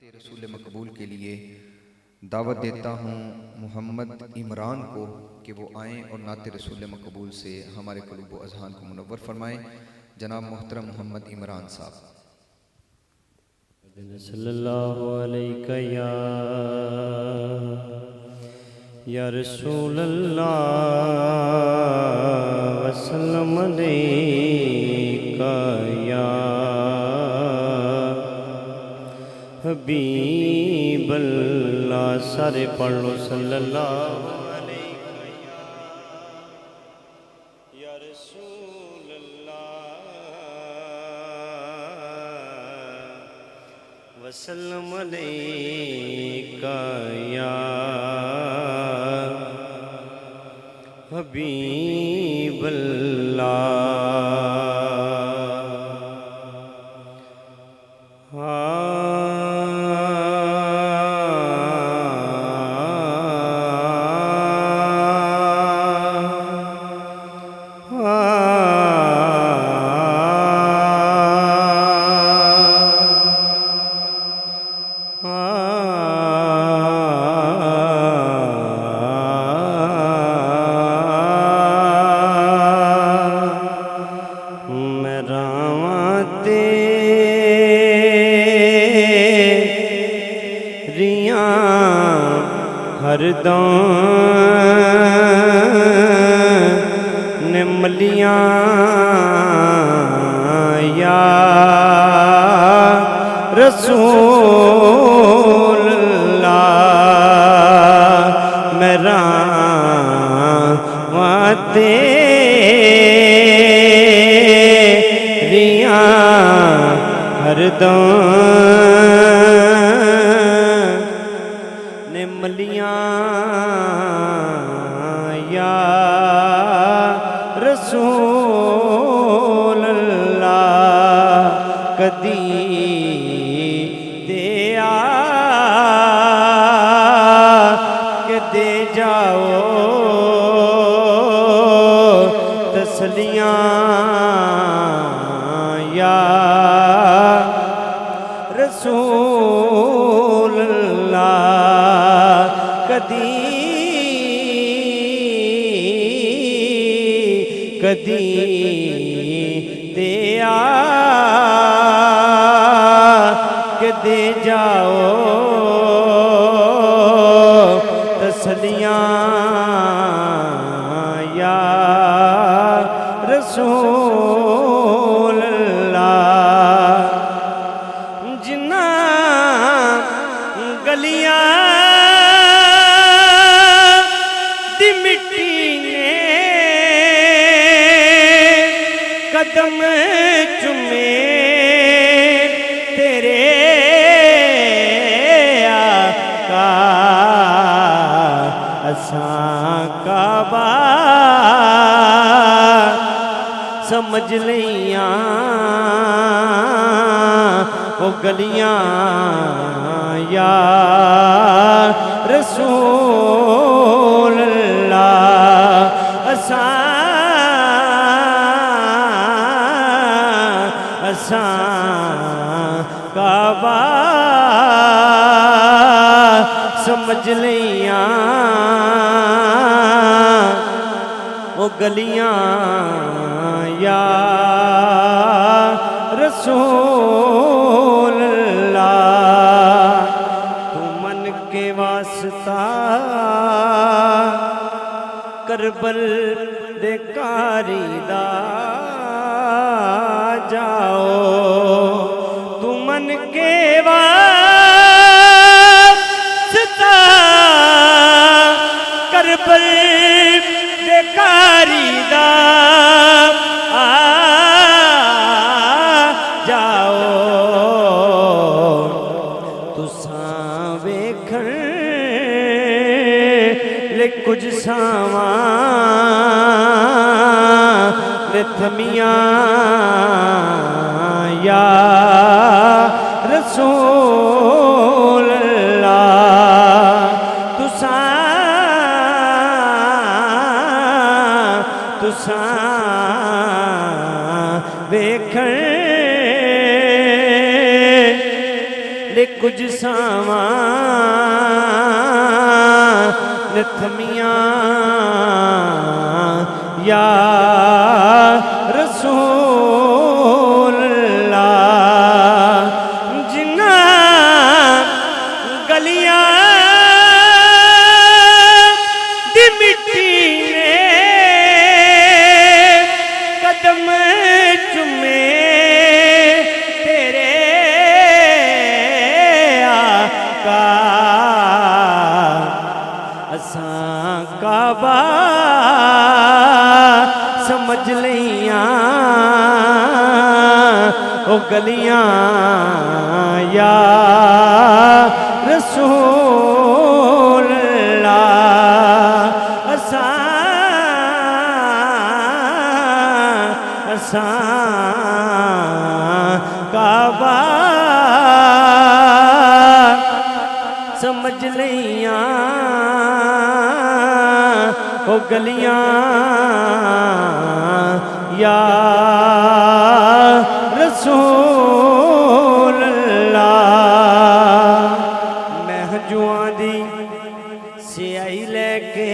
نعت رسول مقبول کے لیے دعوت دیتا ہوں محمد عمران کو کہ وہ آئیں اور نعت رسول مقبول سے ہمارے قلوب و اذہان کو منور فرمائیں۔ جناب محترم محمد عمران صاحب۔ صلی اللہ علیہ یا رسول اللہ وسلم علیکہ یا حبیب اللہ، سارے پڑھ لو صلی اللہ علیہ یا رسول اللہ وسلم علیکہ یا حبیب اللہ۔ ہر دم نملیاں یا رسول اللہ، میرا تیریاں ہر دم نملیاں یا رسول اللہ، کدی دیا کہ دے جاؤ تسلیاں یا رسول اللہ، کدی دیا کہ دے جاؤ تسلیاں یا رسول اللہ۔ جنہ گلیاں دی مٹی نے قدم چومے تیرے آقا، اساں کعبہ سمجھ لیاں وہ گلیاں یا رسول اللہ، اساں کعبہ سمجھ لیاں وہ گلیاں یا رسول اللہ۔ تو من کے واسطہ کربل دے کاری دا جاؤ، تو من کے واسطہ کربل دے کاری دا جاؤ، تساں ویکھن لے کچھ ساواں تھمیاں یا رسول اللہ، تساں ویکھن لے کچھ ساواں نتھمیاں یا رسول اللہ جنہ گلیاں دی مٹی نے قدم چومے تیرے آقا اساں کعبہ سمجھ لیاں او گلیاں یا رسول اللہ اساں کعبہ سمجھ لیاں او گلیاں یا رسول اللہ مہجوان دی سیاہی لے کے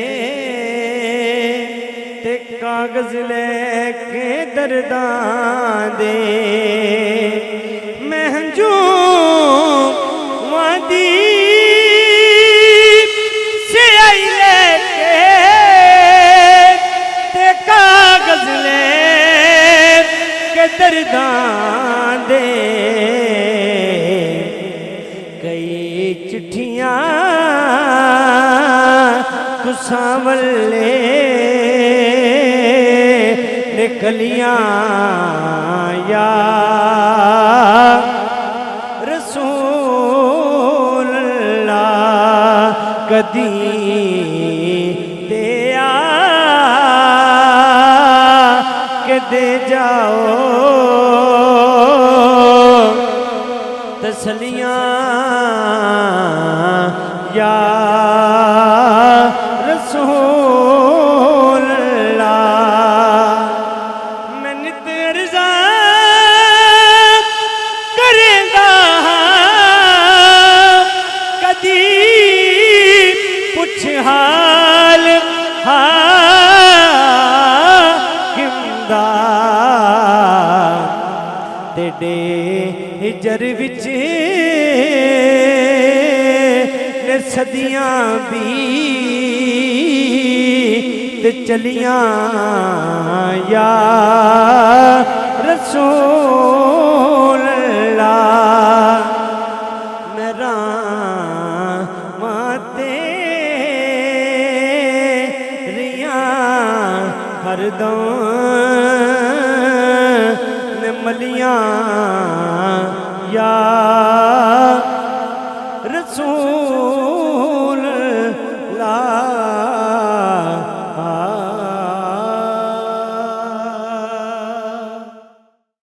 تے کاغذ لے کے درداں دے مہجوان دی سیاہی لے کے تے کاغذ لے کے درداں دے کئی چٹھیاں تساں والے نکلیاں یا رسول اللہ کدی تے آ کے دے جاؤ تسلیاں یا رسول اللہ میں نت عرضاں کریں گا کدی پوچھ حال حاکم دا تیڈے ہجر وچ نے صدیاں بھی تے چلیاں یا رسول اللہ میرا ماتے ریاں ہر دم نے ملیاں